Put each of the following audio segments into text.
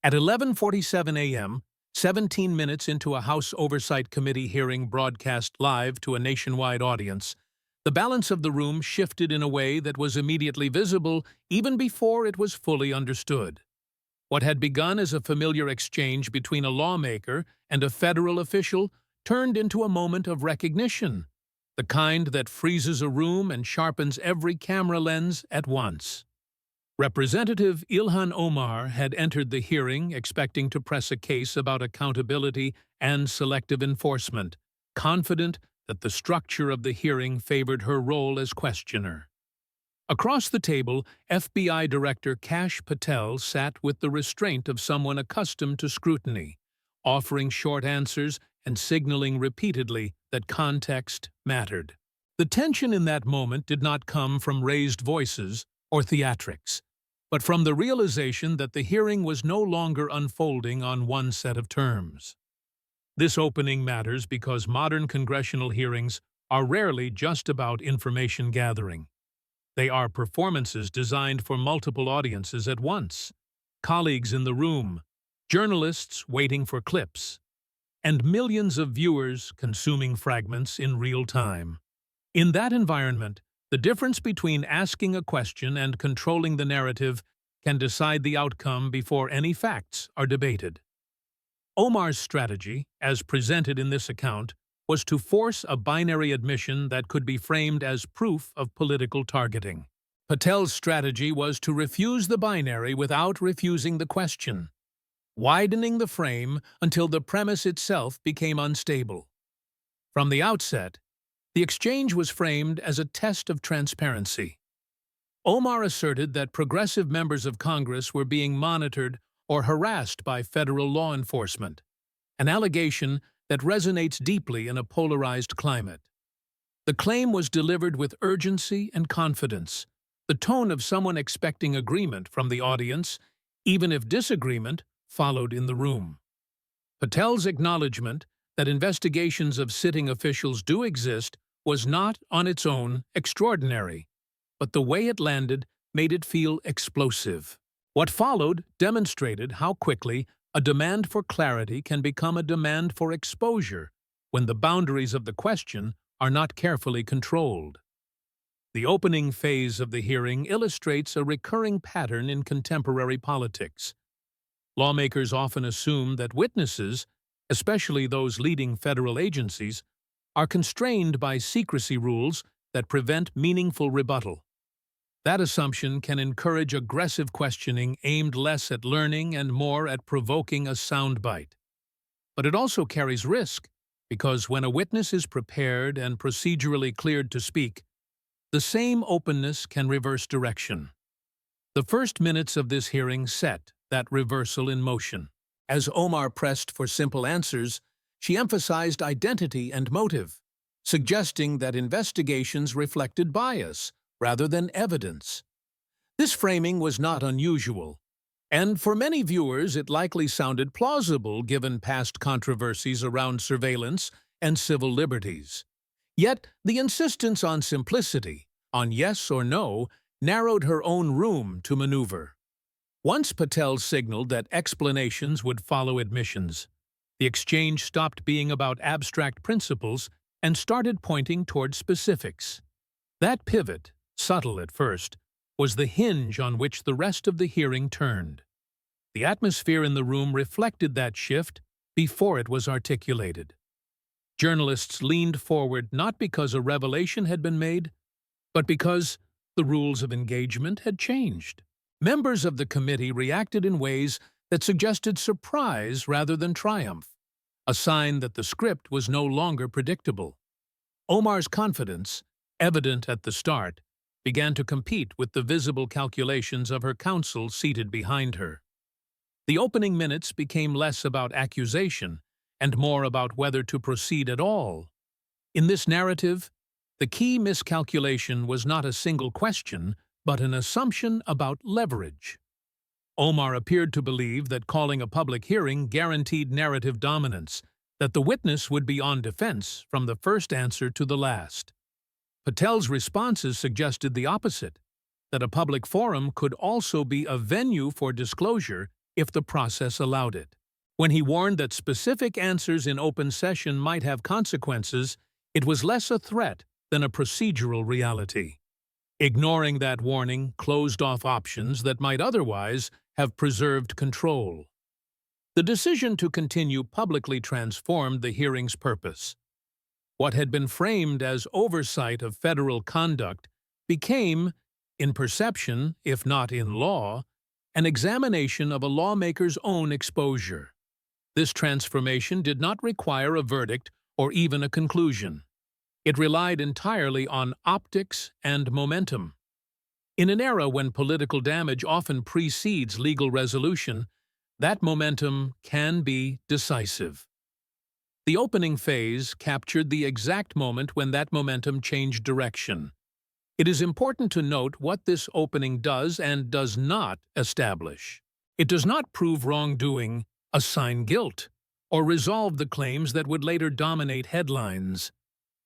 At 11:47 a.m., 17 minutes into a House Oversight Committee hearing broadcast live to a nationwide audience, the balance of the room shifted in a way that was immediately visible even before it was fully understood. What had begun as a familiar exchange between a lawmaker and a federal official turned into a moment of recognition, the kind that freezes a room and sharpens every camera lens at once. Representative Ilhan Omar had entered the hearing expecting to press a case about accountability and selective enforcement, confident that the structure of the hearing favored her role as questioner. Across the table, FBI Director Kash Patel sat with the restraint of someone accustomed to scrutiny, offering short answers and signaling repeatedly that context mattered. The tension in that moment did not come from raised voices or theatrics, but from the realization that the hearing was no longer unfolding on one set of terms. This opening matters because modern congressional hearings are rarely just about information gathering. They are performances designed for multiple audiences at once, colleagues in the room, journalists waiting for clips, and millions of viewers consuming fragments in real time. In that environment, the difference between asking a question and controlling the narrative can decide the outcome before any facts are debated. Omar's strategy, as presented in this account, was to force a binary admission that could be framed as proof of political targeting. Patel's strategy was to refuse the binary without refusing the question, widening the frame until the premise itself became unstable. From the outset, the exchange was framed as a test of transparency. Omar asserted that progressive members of Congress were being monitored or harassed by federal law enforcement, an allegation that resonates deeply in a polarized climate. The claim was delivered with urgency and confidence, the tone of someone expecting agreement from the audience, even if disagreement followed in the room. Patel's acknowledgement that investigations of sitting officials do exist was not, on its own, extraordinary, but the way it landed made it feel explosive. What followed demonstrated how quickly a demand for clarity can become a demand for exposure when the boundaries of the question are not carefully controlled. The opening phase of the hearing illustrates a recurring pattern in contemporary politics. Lawmakers often assume that witnesses, especially those leading federal agencies, are constrained by secrecy rules that prevent meaningful rebuttal. That assumption can encourage aggressive questioning aimed less at learning and more at provoking a soundbite. But it also carries risk, because when a witness is prepared and procedurally cleared to speak, the same openness can reverse direction. The first minutes of this hearing set that reversal in motion. As Omar pressed for simple answers, she emphasized identity and motive, suggesting that investigations reflected bias rather than evidence. This framing was not unusual, and for many viewers it likely sounded plausible given past controversies around surveillance and civil liberties. Yet the insistence on simplicity, on yes or no, narrowed her own room to maneuver. Once Patel signaled that explanations would follow admissions, the exchange stopped being about abstract principles and started pointing toward specifics. That pivot, subtle at first, was the hinge on which the rest of the hearing turned. The atmosphere in the room reflected that shift before it was articulated. Journalists leaned forward not because a revelation had been made, but because the rules of engagement had changed. Members of the committee reacted in ways that suggested surprise rather than triumph, a sign that the script was no longer predictable. Omar's confidence, evident at the start, began to compete with the visible calculations of her counsel seated behind her. The opening minutes became less about accusation and more about whether to proceed at all. In this narrative, the key miscalculation was not a single question, but an assumption about leverage. Omar appeared to believe that calling a public hearing guaranteed narrative dominance, that the witness would be on defense from the first answer to the last. Patel's responses suggested the opposite, that a public forum could also be a venue for disclosure if the process allowed it. When he warned that specific answers in open session might have consequences, it was less a threat than a procedural reality. Ignoring that warning closed off options that might otherwise have preserved control. The decision to continue publicly transformed the hearing's purpose. What had been framed as oversight of federal conduct became, in perception, if not in law, an examination of a lawmaker's own exposure. This transformation did not require a verdict or even a conclusion. It relied entirely on optics and momentum. In an era when political damage often precedes legal resolution, that momentum can be decisive. The opening phase captured the exact moment when that momentum changed direction. It is important to note what this opening does and does not establish. It does not prove wrongdoing, assign guilt, or resolve the claims that would later dominate headlines.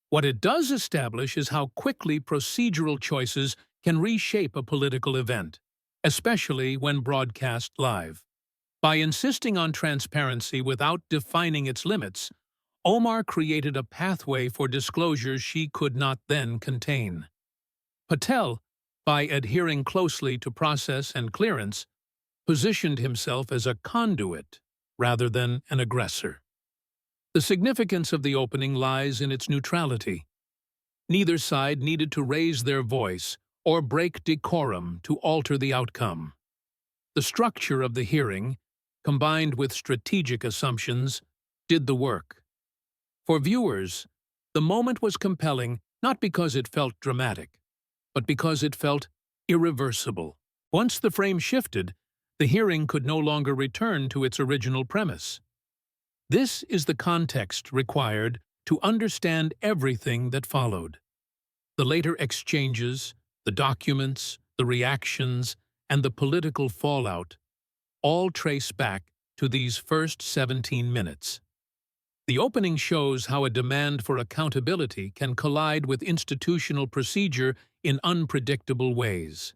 What it does establish is how quickly procedural choices can reshape a political event, especially when broadcast live. By insisting on transparency without defining its limits, Omar created a pathway for disclosures she could not then contain. Patel, by adhering closely to process and clearance, positioned himself as a conduit rather than an aggressor. The significance of the opening lies in its neutrality. Neither side needed to raise their voice or break decorum to alter the outcome. The structure of the hearing, combined with strategic assumptions, did the work. For viewers, the moment was compelling not because it felt dramatic, but because it felt irreversible. Once the frame shifted, the hearing could no longer return to its original premise. This is the context required to understand everything that followed. The later exchanges, the documents, the reactions, and the political fallout all trace back to these first 17 minutes. The opening shows how a demand for accountability can collide with institutional procedure in unpredictable ways.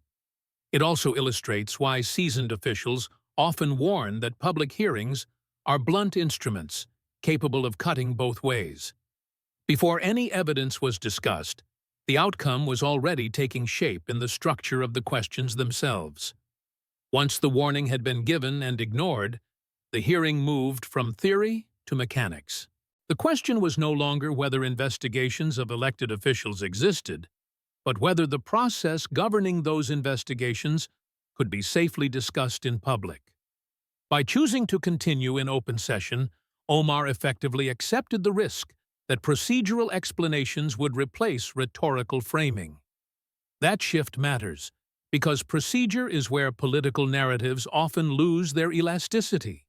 It also illustrates why seasoned officials often warn that public hearings are blunt instruments capable of cutting both ways. Before any evidence was discussed, the outcome was already taking shape in the structure of the questions themselves. Once the warning had been given and ignored, the hearing moved from theory to mechanics. The question was no longer whether investigations of elected officials existed, but whether the process governing those investigations could be safely discussed in public. By choosing to continue in open session, Omar effectively accepted the risk that procedural explanations would replace rhetorical framing. That shift matters, because procedure is where political narratives often lose their elasticity.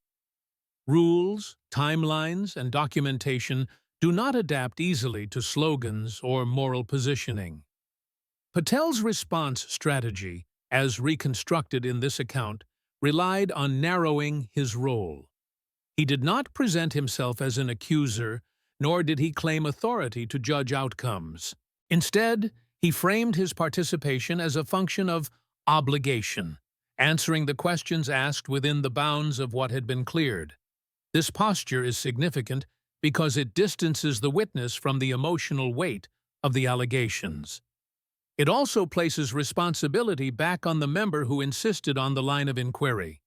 Rules, timelines, and documentation do not adapt easily to slogans or moral positioning. Patel's response strategy, as reconstructed in this account, relied on narrowing his role. He did not present himself as an accuser, nor did he claim authority to judge outcomes. Instead, he framed his participation as a function of obligation, answering the questions asked within the bounds of what had been cleared. This posture is significant because it distances the witness from the emotional weight of the allegations. It also places responsibility back on the member who insisted on the line of inquiry.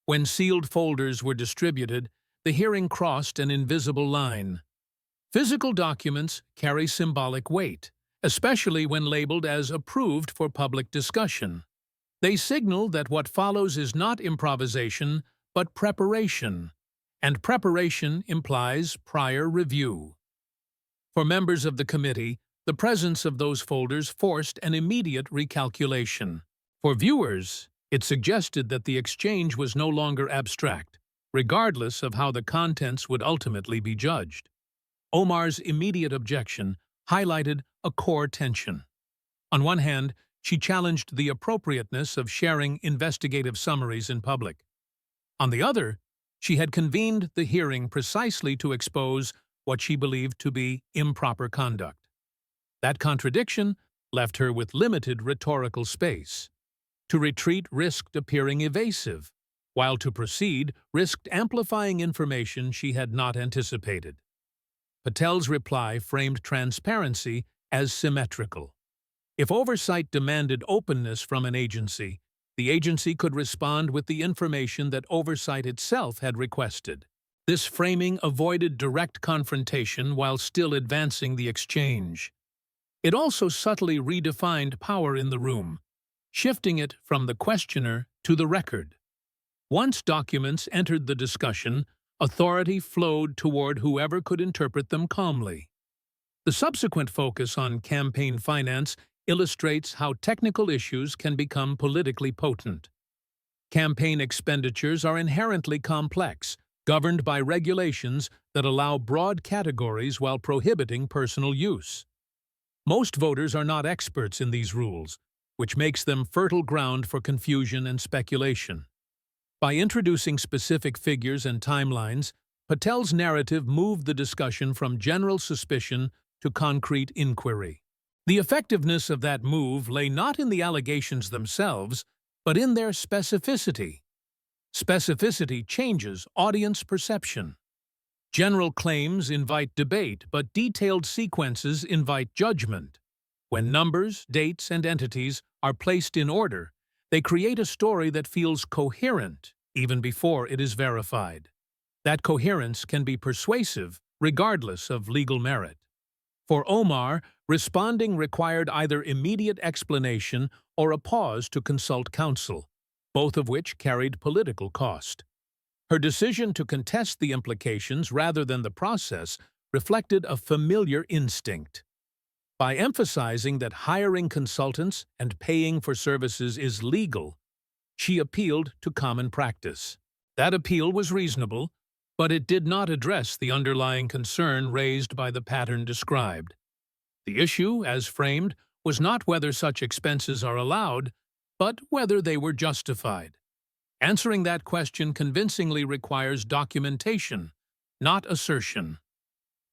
When sealed folders were distributed, the hearing crossed an invisible line. Physical documents carry symbolic weight, especially when labeled as approved for public discussion. They signal that what follows is not improvisation, but preparation, and preparation implies prior review. For members of the committee, the presence of those folders forced an immediate recalculation. For viewers, it suggested that the exchange was no longer abstract, regardless of how the contents would ultimately be judged. Omar's immediate objection highlighted a core tension. On one hand, she challenged the appropriateness of sharing investigative summaries in public. On the other, she had convened the hearing precisely to expose what she believed to be improper conduct. That contradiction left her with limited rhetorical space. To retreat risked appearing evasive, while to proceed risked amplifying information she had not anticipated. Patel's reply framed transparency as symmetrical. If oversight demanded openness from an agency, the agency could respond with the information that oversight itself had requested. This framing avoided direct confrontation while still advancing the exchange. It also subtly redefined power in the room, shifting it from the questioner to the record. Once documents entered the discussion, authority flowed toward whoever could interpret them calmly. The subsequent focus on campaign finance illustrates how technical issues can become politically potent. Campaign expenditures are inherently complex, governed by regulations that allow broad categories while prohibiting personal use. Most voters are not experts in these rules, which makes them fertile ground for confusion and speculation. By introducing specific figures and timelines, Patel's narrative moved the discussion from general suspicion to concrete inquiry. The effectiveness of that move lay not in the allegations themselves, but in their specificity. Specificity changes audience perception. General claims invite debate, but detailed sequences invite judgment. When numbers, dates, and entities are placed in order, they create a story that feels coherent even before it is verified. That coherence can be persuasive, regardless of legal merit. For Omar, responding required either immediate explanation or a pause to consult counsel, both of which carried political cost. Her decision to contest the implications rather than the process reflected a familiar instinct. By emphasizing that hiring consultants and paying for services is legal, she appealed to common practice. That appeal was reasonable, but it did not address the underlying concern raised by the pattern described. The issue, as framed, was not whether such expenses are allowed, but whether they were justified. Answering that question convincingly requires documentation, not assertion.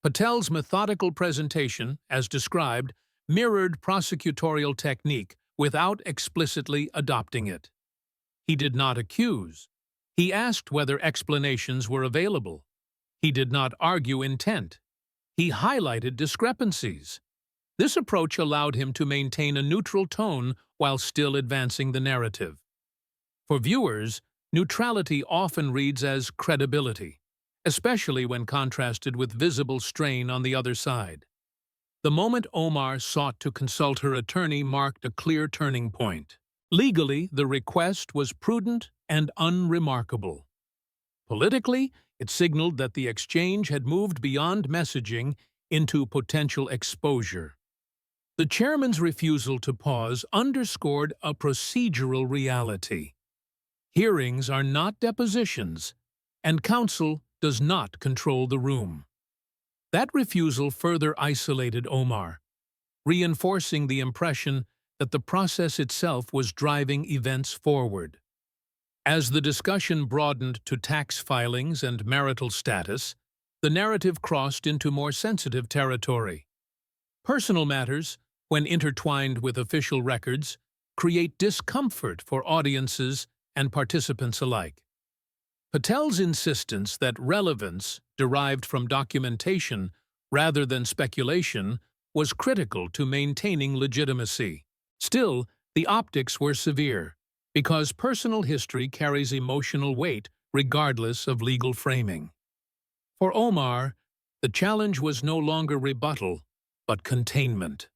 Patel's methodical presentation, as described, mirrored prosecutorial technique without explicitly adopting it. He did not accuse. He asked whether explanations were available. He did not argue intent. He highlighted discrepancies. This approach allowed him to maintain a neutral tone while still advancing the narrative. For viewers, neutrality often reads as credibility, especially when contrasted with visible strain on the other side. The moment Omar sought to consult her attorney marked a clear turning point. Legally, the request was prudent and unremarkable. Politically, it signaled that the exchange had moved beyond messaging into potential exposure. The chairman's refusal to pause underscored a procedural reality. Hearings are not depositions, and counsel does not control the room. That refusal further isolated Omar, reinforcing the impression that the process itself was driving events forward. As the discussion broadened to tax filings and marital status, the narrative crossed into more sensitive territory. Personal matters, when intertwined with official records, create discomfort for audiences and participants alike. Patel's insistence that relevance derived from documentation rather than speculation was critical to maintaining legitimacy. Still, the optics were severe, because personal history carries emotional weight regardless of legal framing. For Omar, the challenge was no longer rebuttal, but containment.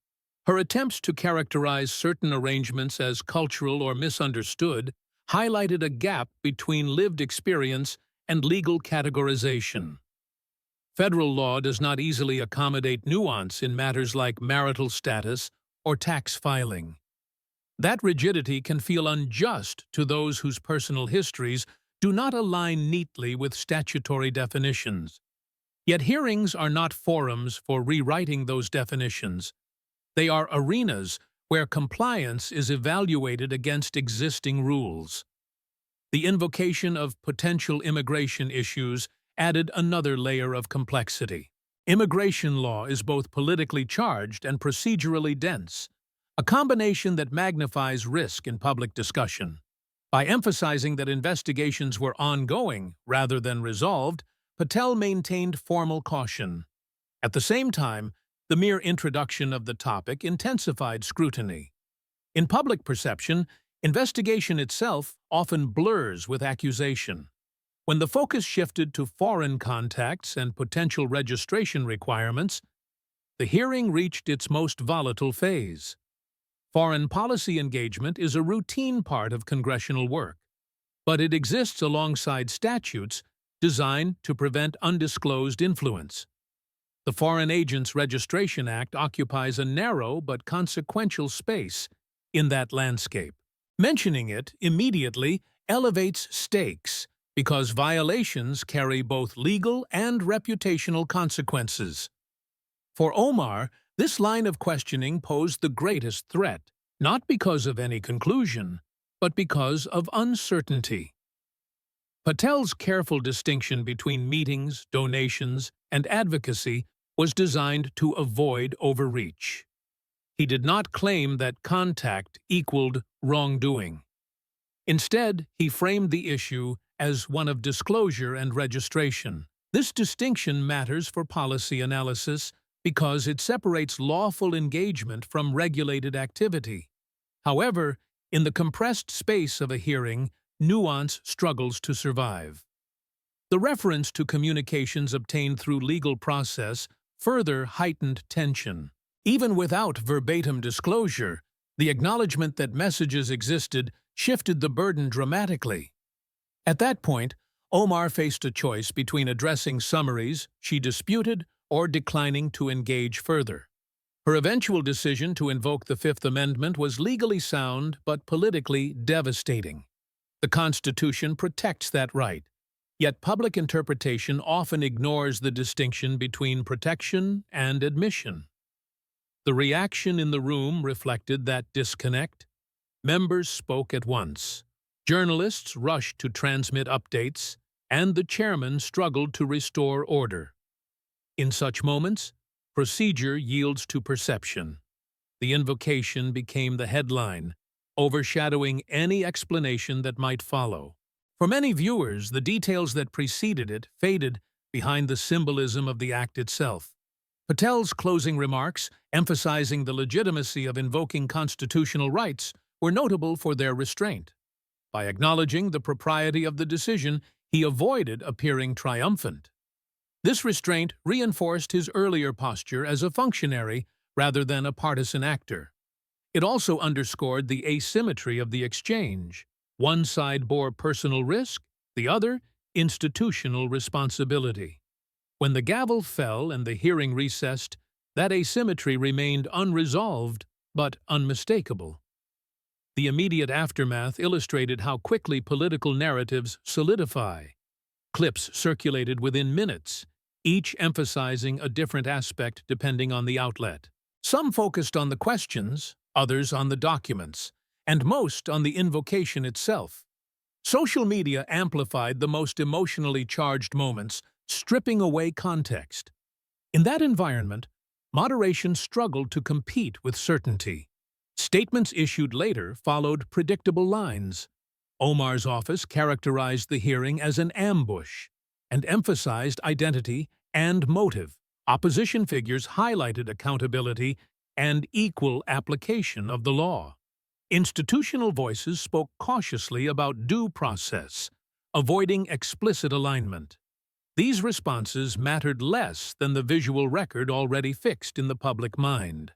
Her attempts to characterize certain arrangements as cultural or misunderstood highlighted a gap between lived experience and legal categorization. Federal law does not easily accommodate nuance in matters like marital status or tax filing. That rigidity can feel unjust to those whose personal histories do not align neatly with statutory definitions. Yet hearings are not forums for rewriting those definitions. They are arenas where compliance is evaluated against existing rules. The invocation of potential immigration issues added another layer of complexity. Immigration law is both politically charged and procedurally dense, a combination that magnifies risk in public discussion. By emphasizing that investigations were ongoing rather than resolved, Patel maintained formal caution. At the same time, the mere introduction of the topic intensified scrutiny. In public perception, investigation itself often blurs with accusation. When the focus shifted to foreign contacts and potential registration requirements, the hearing reached its most volatile phase. Foreign policy engagement is a routine part of congressional work, but it exists alongside statutes designed to prevent undisclosed influence. The Foreign Agents Registration Act occupies a narrow but consequential space in that landscape. Mentioning it immediately elevates stakes because violations carry both legal and reputational consequences. For Omar, this line of questioning posed the greatest threat, not because of any conclusion, but because of uncertainty. Patel's careful distinction between meetings, donations, and advocacy was designed to avoid overreach. He did not claim that contact equaled wrongdoing. Instead, he framed the issue as one of disclosure and registration. This distinction matters for policy analysis because it separates lawful engagement from regulated activity. However, in the compressed space of a hearing, nuance struggles to survive. The reference to communications obtained through legal process further heightened tension. Even without verbatim disclosure, the acknowledgement that messages existed shifted the burden dramatically. At that point, Omar faced a choice between addressing summaries she disputed or declining to engage further. Her eventual decision to invoke the Fifth Amendment was legally sound but politically devastating. The Constitution protects that right, yet public interpretation often ignores the distinction between protection and admission. The reaction in the room reflected that disconnect. Members spoke at once. Journalists rushed to transmit updates, and the chairman struggled to restore order. In such moments, procedure yields to perception. The invocation became the headline, overshadowing any explanation that might follow. For many viewers, the details that preceded it faded behind the symbolism of the act itself. Patel's closing remarks, emphasizing the legitimacy of invoking constitutional rights, were notable for their restraint. By acknowledging the propriety of the decision, he avoided appearing triumphant. This restraint reinforced his earlier posture as a functionary rather than a partisan actor. It also underscored the asymmetry of the exchange. One side bore personal risk, the other, institutional responsibility. When the gavel fell and the hearing recessed, that asymmetry remained unresolved but unmistakable. The immediate aftermath illustrated how quickly political narratives solidify. Clips circulated within minutes, each emphasizing a different aspect depending on the outlet. Some focused on the questions, others on the documents, and most on the invocation itself. Social media amplified the most emotionally charged moments, stripping away context. In that environment, moderation struggled to compete with certainty. Statements issued later followed predictable lines. Omar's office characterized the hearing as an ambush and emphasized identity and motive. Opposition figures highlighted accountability and equal application of the law. Institutional voices spoke cautiously about due process, avoiding explicit alignment. These responses mattered less than the visual record already fixed in the public mind.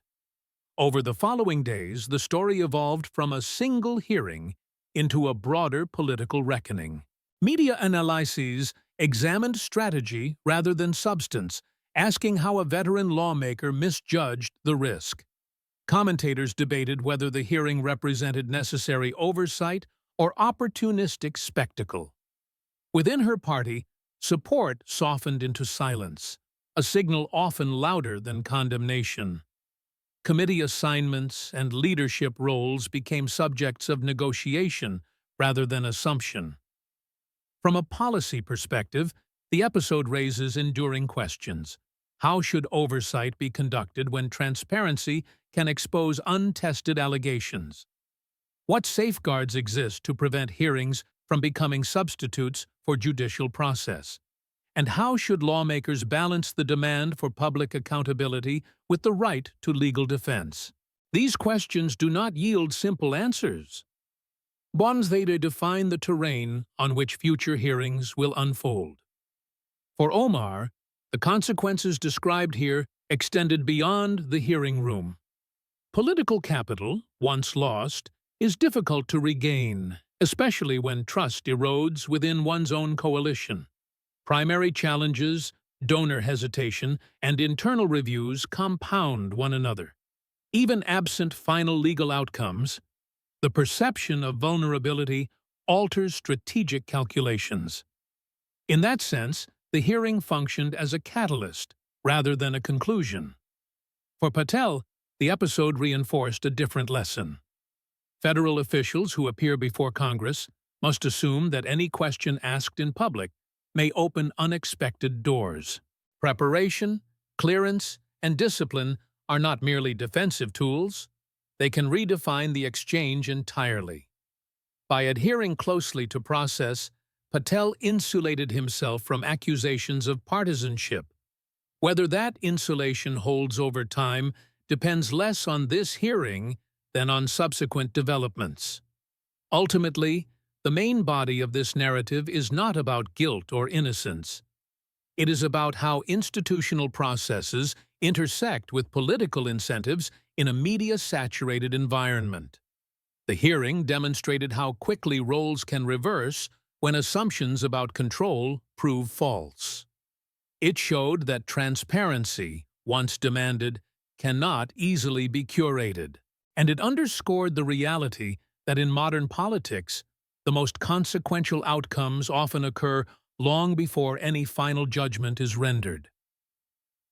Over the following days, the story evolved from a single hearing into a broader political reckoning. Media analyses examined strategy rather than substance, asking how a veteran lawmaker misjudged the risk. Commentators debated whether the hearing represented necessary oversight or opportunistic spectacle. Within her party, support softened into silence, a signal often louder than condemnation. Committee assignments and leadership roles became subjects of negotiation rather than assumption. From a policy perspective, the episode raises enduring questions. How should oversight be conducted when transparency can expose untested allegations? What safeguards exist to prevent hearings from becoming substitutes for judicial process? And how should lawmakers balance the demand for public accountability with the right to legal defense? These questions do not yield simple answers. Bonds they define the terrain on which future hearings will unfold. For Omar, the consequences described here extended beyond the hearing room. Political capital, once lost, is difficult to regain, especially when trust erodes within one's own coalition. Primary challenges, donor hesitation, and internal reviews compound one another. Even absent final legal outcomes, the perception of vulnerability alters strategic calculations. In that sense, the hearing functioned as a catalyst rather than a conclusion. For Patel, the episode reinforced a different lesson. Federal officials who appear before Congress must assume that any question asked in public may open unexpected doors. Preparation, clearance, and discipline are not merely defensive tools. They can redefine the exchange entirely. By adhering closely to process, Patel insulated himself from accusations of partisanship. Whether that insulation holds over time depends less on this hearing than on subsequent developments. Ultimately, the main body of this narrative is not about guilt or innocence. It is about how institutional processes intersect with political incentives in a media-saturated environment. The hearing demonstrated how quickly roles can reverse when assumptions about control prove false. It showed that transparency, once demanded, cannot easily be curated. And it underscored the reality that in modern politics, the most consequential outcomes often occur long before any final judgment is rendered.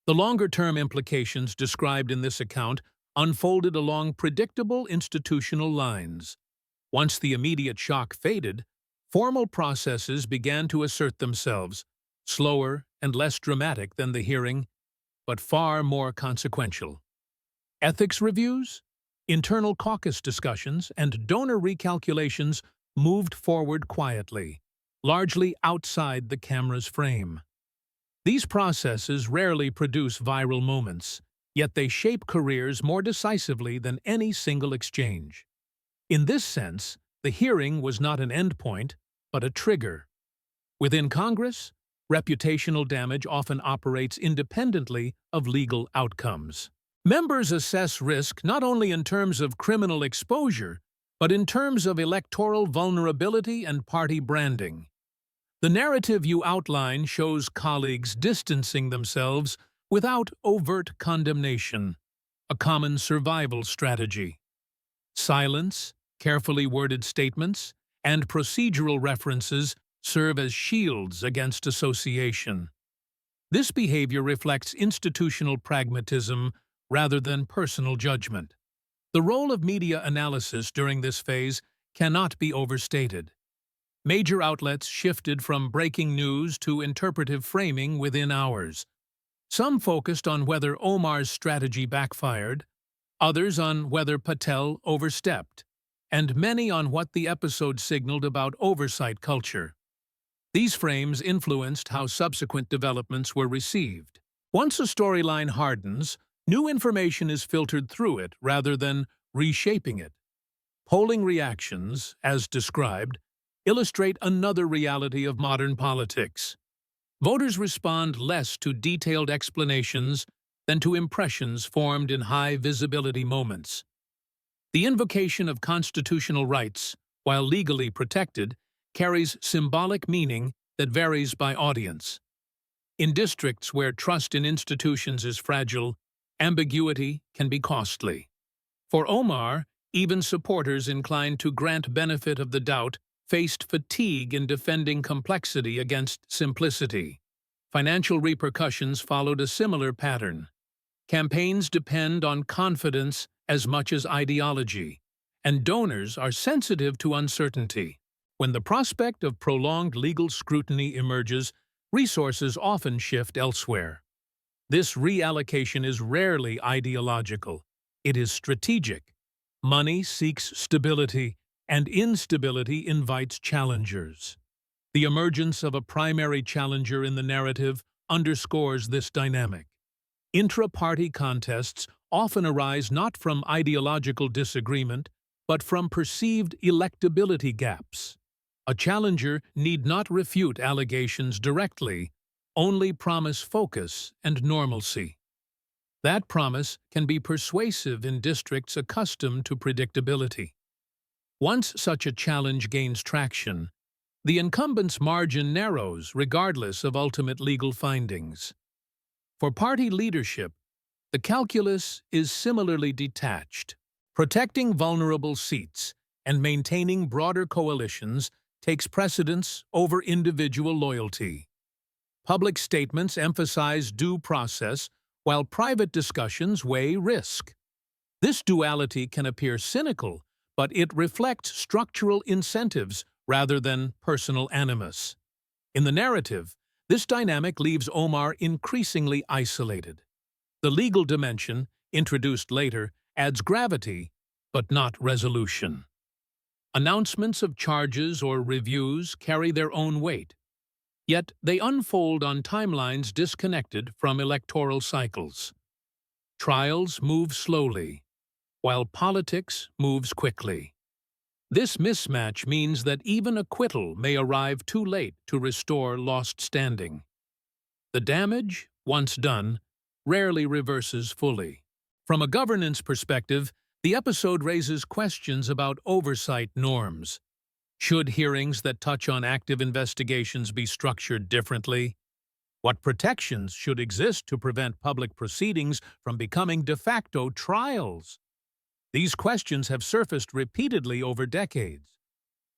The longer-term implications described in this account unfolded along predictable institutional lines. Once the immediate shock faded, formal processes began to assert themselves, slower and less dramatic than the hearing, but far more consequential. Ethics reviews, internal caucus discussions, and donor recalculations moved forward quietly, largely outside the camera's frame. These processes rarely produce viral moments, yet they shape careers more decisively than any single exchange. In this sense, the hearing was not an endpoint, but a trigger. Within Congress, reputational damage often operates independently of legal outcomes. Members assess risk not only in terms of criminal exposure, but in terms of electoral vulnerability and party branding. The narrative you outline shows colleagues distancing themselves without overt condemnation, a common survival strategy. Silence, carefully worded statements, and procedural references serve as shields against association. This behavior reflects institutional pragmatism rather than personal judgment. The role of media analysis during this phase cannot be overstated. Major outlets shifted from breaking news to interpretive framing within hours. Some focused on whether Omar's strategy backfired, others on whether Patel overstepped, and many on what the episode signaled about oversight culture. These frames influenced how subsequent developments were received. Once a storyline hardens, new information is filtered through it rather than reshaping it. Polling reactions, as described, illustrate another reality of modern politics. Voters respond less to detailed explanations than to impressions formed in high-visibility moments. The invocation of constitutional rights, while legally protected, carries symbolic meaning that varies by audience. In districts where trust in institutions is fragile, ambiguity can be costly. For Omar, even supporters inclined to grant benefit of the doubt faced fatigue in defending complexity against simplicity. Financial repercussions followed a similar pattern. Campaigns depend on confidence as much as ideology, and donors are sensitive to uncertainty. When the prospect of prolonged legal scrutiny emerges, resources often shift elsewhere. This reallocation is rarely ideological. It is strategic. Money seeks stability, and instability invites challengers. The emergence of a primary challenger in the narrative underscores this dynamic. Intra-party contests often arise not from ideological disagreement, but from perceived electability gaps. A challenger need not refute allegations directly, only promise focus and normalcy. That promise can be persuasive in districts accustomed to predictability. Once such a challenge gains traction, the incumbent's margin narrows regardless of ultimate legal findings. For party leadership, the calculus is similarly detached. Protecting vulnerable seats and maintaining broader coalitions takes precedence over individual loyalty. Public statements emphasize due process, while private discussions weigh risk. This duality can appear cynical, but it reflects structural incentives rather than personal animus. In the narrative, this dynamic leaves Omar increasingly isolated. The legal dimension, introduced later, adds gravity, but not resolution. Announcements of charges or reviews carry their own weight, yet they unfold on timelines disconnected from electoral cycles. Trials move slowly, while politics moves quickly. This mismatch means that even acquittal may arrive too late to restore lost standing. The damage, once done, rarely reverses fully. From a governance perspective, the episode raises questions about oversight norms. Should hearings that touch on active investigations be structured differently? What protections should exist to prevent public proceedings from becoming de facto trials? These questions have surfaced repeatedly over decades,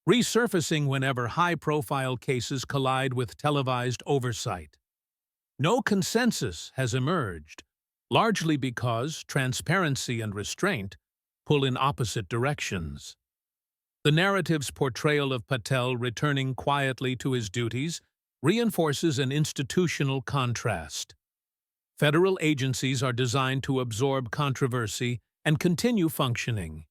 resurfacing whenever high-profile cases collide with televised oversight. No consensus has emerged, largely because transparency and restraint pull in opposite directions. The narrative's portrayal of Patel returning quietly to his duties reinforces an institutional contrast. Federal agencies are designed to absorb controversy and continue functioning.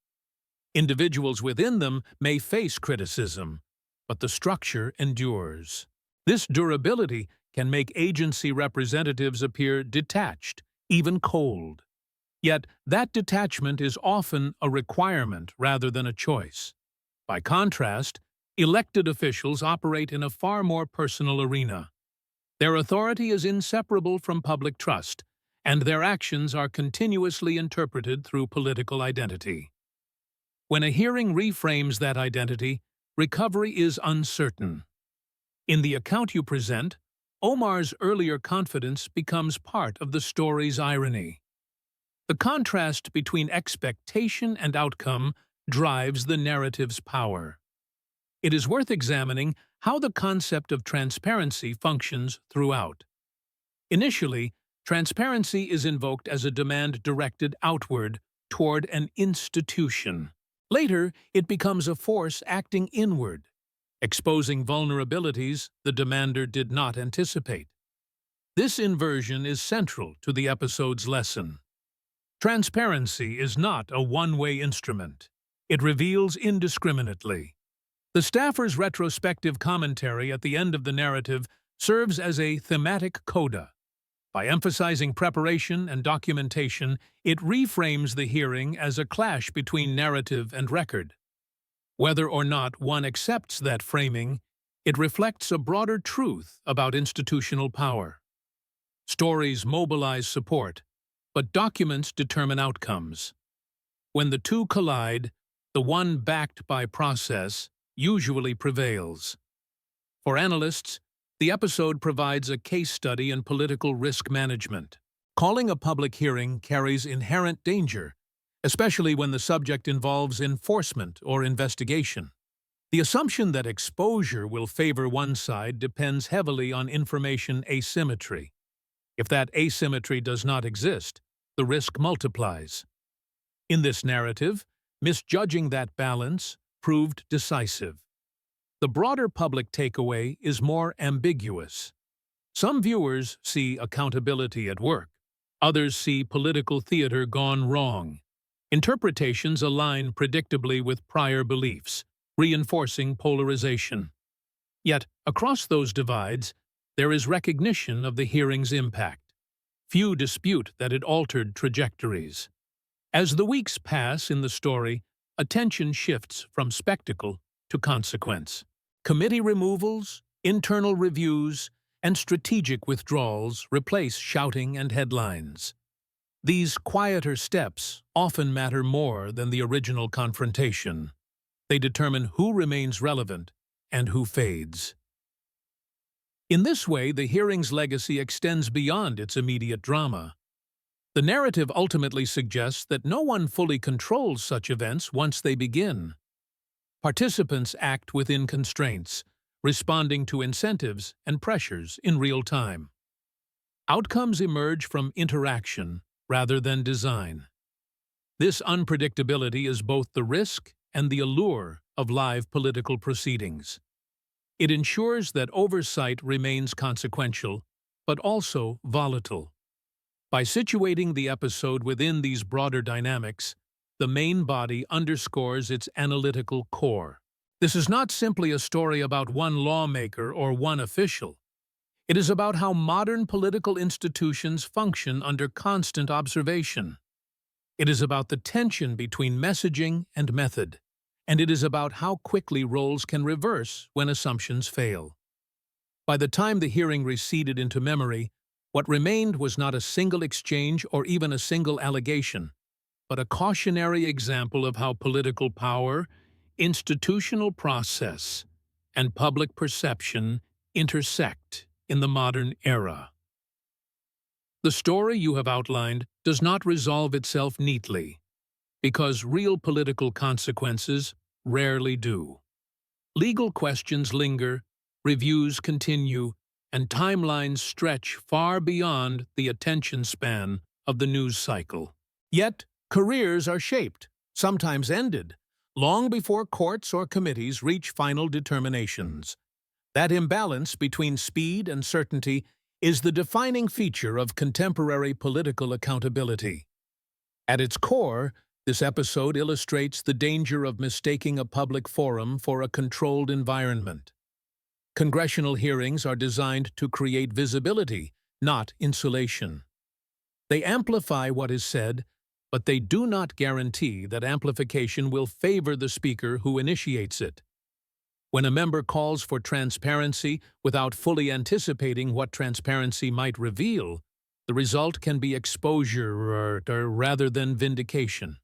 Individuals within them may face criticism, but the structure endures. This durability can make agency representatives appear detached, even cold. Yet that detachment is often a requirement rather than a choice. By contrast, elected officials operate in a far more personal arena. Their authority is inseparable from public trust, and their actions are continuously interpreted through political identity. When a hearing reframes that identity, recovery is uncertain. In the account you present, Omar's earlier confidence becomes part of the story's irony. The contrast between expectation and outcome drives the narrative's power. It is worth examining how the concept of transparency functions throughout. Initially, transparency is invoked as a demand directed outward toward an institution. Later, it becomes a force acting inward, exposing vulnerabilities the demander did not anticipate. This inversion is central to the episode's lesson. Transparency is not a one-way instrument. It reveals indiscriminately. The staffer's retrospective commentary at the end of the narrative serves as a thematic coda. By emphasizing preparation and documentation, it reframes the hearing as a clash between narrative and record. Whether or not one accepts that framing, it reflects a broader truth about institutional power. Stories mobilize support, but documents determine outcomes. When the two collide, the one backed by process usually prevails. For analysts, the episode provides a case study in political risk management. Calling a public hearing carries inherent danger, especially when the subject involves enforcement or investigation. The assumption that exposure will favor one side depends heavily on information asymmetry. If that asymmetry does not exist, the risk multiplies. In this narrative, misjudging that balance proved decisive. The broader public takeaway is more ambiguous. Some viewers see accountability at work. Others see political theater gone wrong. Interpretations align predictably with prior beliefs, reinforcing polarization. Yet, across those divides, there is recognition of the hearing's impact. Few dispute that it altered trajectories. As the weeks pass in the story, attention shifts from spectacle to consequence. Committee removals, internal reviews, and strategic withdrawals replace shouting and headlines. These quieter steps often matter more than the original confrontation. They determine who remains relevant and who fades. In this way, the hearing's legacy extends beyond its immediate drama. The narrative ultimately suggests that no one fully controls such events once they begin. Participants act within constraints, responding to incentives and pressures in real time. Outcomes emerge from interaction rather than design. This unpredictability is both the risk and the allure of live political proceedings. It ensures that oversight remains consequential, but also volatile. By situating the episode within these broader dynamics, the main body underscores its analytical core. This is not simply a story about one lawmaker or one official. It is about how modern political institutions function under constant observation. It is about the tension between messaging and method, and it is about how quickly roles can reverse when assumptions fail. By the time the hearing receded into memory, what remained was not a single exchange or even a single allegation, but a cautionary example of how political power, institutional process, and public perception intersect in the modern era. The story you have outlined does not resolve itself neatly, because real political consequences rarely do. Legal questions linger, reviews continue, and timelines stretch far beyond the attention span of the news cycle. Yet, careers are shaped, sometimes ended, long before courts or committees reach final determinations. That imbalance between speed and certainty is the defining feature of contemporary political accountability. At its core, this episode illustrates the danger of mistaking a public forum for a controlled environment. Congressional hearings are designed to create visibility, not insulation. They amplify what is said, but they do not guarantee that amplification will favor the speaker who initiates it. When a member calls for transparency without fully anticipating what transparency might reveal, the result can be exposure rather than vindication.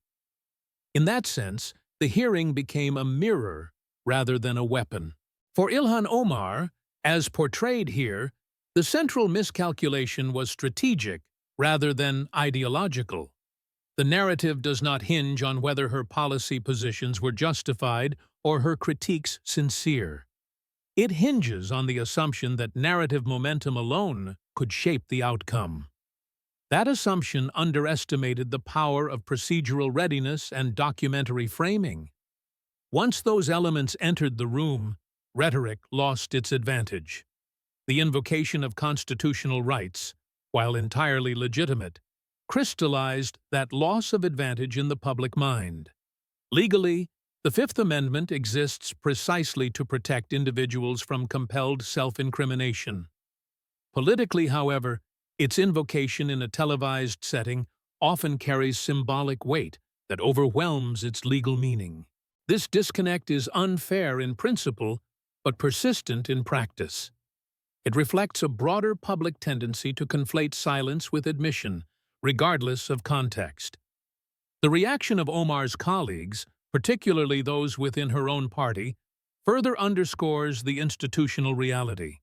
In that sense, the hearing became a mirror rather than a weapon. For Ilhan Omar, as portrayed here, the central miscalculation was strategic rather than ideological. The narrative does not hinge on whether her policy positions were justified or her critiques sincere. It hinges on the assumption that narrative momentum alone could shape the outcome. That assumption underestimated the power of procedural readiness and documentary framing. Once those elements entered the room, rhetoric lost its advantage. The invocation of constitutional rights, while entirely legitimate, crystallized that loss of advantage in the public mind. Legally, the Fifth Amendment exists precisely to protect individuals from compelled self-incrimination. Politically, however, its invocation in a televised setting often carries symbolic weight that overwhelms its legal meaning. This disconnect is unfair in principle, but persistent in practice. It reflects a broader public tendency to conflate silence with admission, regardless of context. The reaction of Omar's colleagues, particularly those within her own party, further underscores the institutional reality.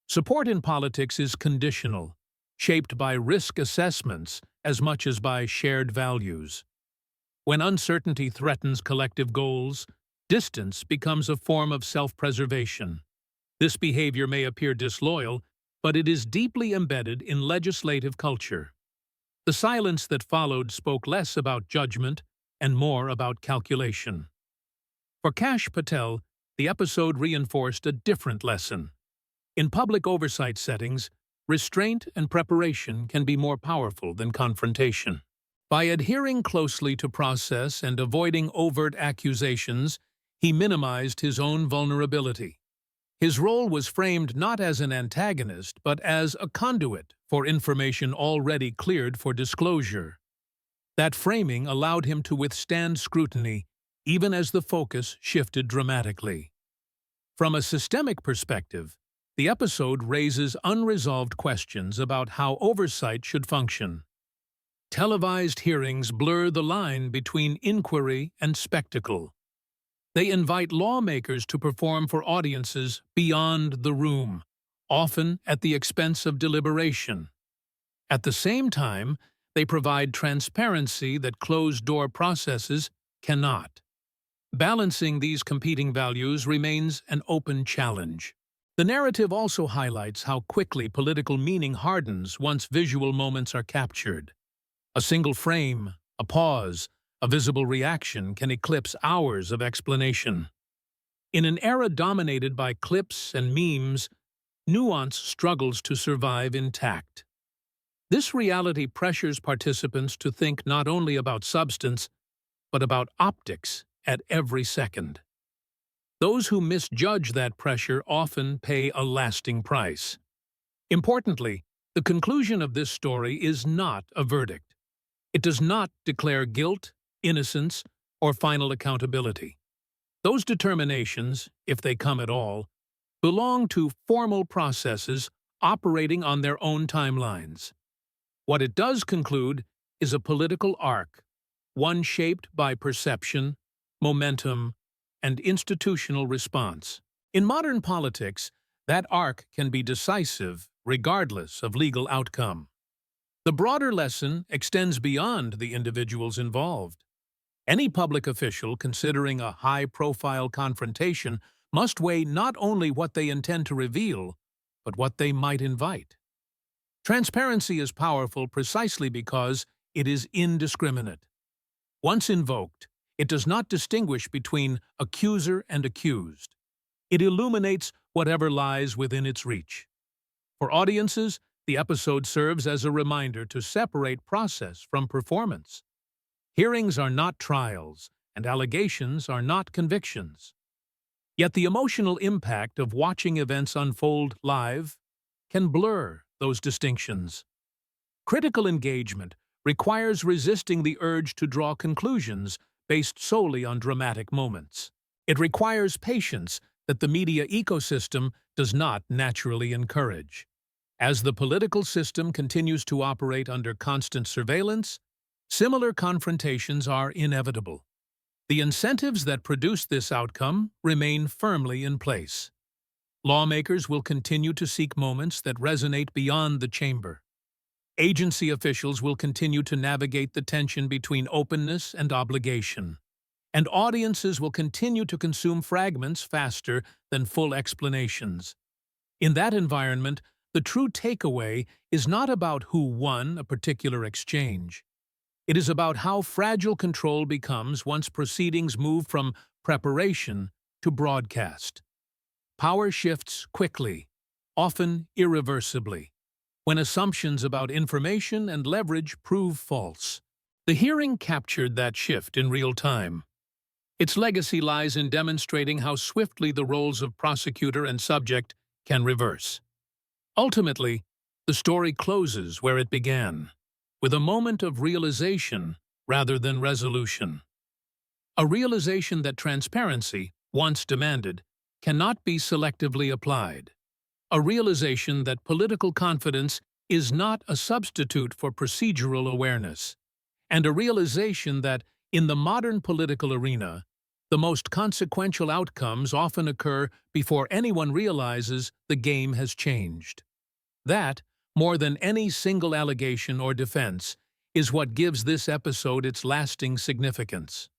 Support in politics is conditional, shaped by risk assessments as much as by shared values. When uncertainty threatens collective goals, distance becomes a form of self-preservation. This behavior may appear disloyal, but it is deeply embedded in legislative culture. The silence that followed spoke less about judgment and more about calculation. For Kash Patel, the episode reinforced a different lesson. In public oversight settings, restraint and preparation can be more powerful than confrontation. By adhering closely to process and avoiding overt accusations, He minimized his own vulnerability. His role was framed not as an antagonist, but as a conduit for information already cleared for disclosure. That framing allowed him to withstand scrutiny, even as the focus shifted dramatically. From a systemic perspective, the episode raises unresolved questions about how oversight should function. Televised hearings blur the line between inquiry and spectacle. They invite lawmakers to perform for audiences beyond the room, often at the expense of deliberation. At the same time, they provide transparency that closed-door processes cannot. Balancing these competing values remains an open challenge. The narrative also highlights how quickly political meaning hardens once visual moments are captured. A single frame, a pause, a visible reaction can eclipse hours of explanation. In an era dominated by clips and memes, nuance struggles to survive intact. This reality pressures participants to think not only about substance, but about optics at every second. Those who misjudge that pressure often pay a lasting price. Importantly, the conclusion of this story is not a verdict. It does not declare guilt, innocence, or final accountability. Those determinations, if they come at all, belong to formal processes operating on their own timelines. What it does conclude is a political arc, one shaped by perception, momentum, and institutional response. In modern politics, that arc can be decisive regardless of legal outcome. The broader lesson extends beyond the individuals involved. Any public official considering a high-profile confrontation must weigh not only what they intend to reveal, but what they might invite. Transparency is powerful precisely because it is indiscriminate. Once invoked, it does not distinguish between accuser and accused. It illuminates whatever lies within its reach. For audiences, the episode serves as a reminder to separate process from performance. Hearings are not trials, and allegations are not convictions. Yet the emotional impact of watching events unfold live can blur those distinctions. Critical engagement requires resisting the urge to draw conclusions based solely on dramatic moments. It requires patience that the media ecosystem does not naturally encourage. As the political system continues to operate under constant surveillance, similar confrontations are inevitable. The incentives that produce this outcome remain firmly in place. Lawmakers will continue to seek moments that resonate beyond the chamber. Agency officials will continue to navigate the tension between openness and obligation. And audiences will continue to consume fragments faster than full explanations. In that environment, the true takeaway is not about who won a particular exchange. It is about how fragile control becomes once proceedings move from preparation to broadcast. Power shifts quickly, often irreversibly, when assumptions about information and leverage prove false. The hearing captured that shift in real time. Its legacy lies in demonstrating how swiftly the roles of prosecutor and subject can reverse. Ultimately, the story closes where it began, with a moment of realization rather than resolution. A realization that transparency, once demanded, cannot be selectively applied. A realization that political confidence is not a substitute for procedural awareness. And a realization that, in the modern political arena, the most consequential outcomes often occur before anyone realizes the game has changed. That, more than any single allegation or defense, is what gives this episode its lasting significance.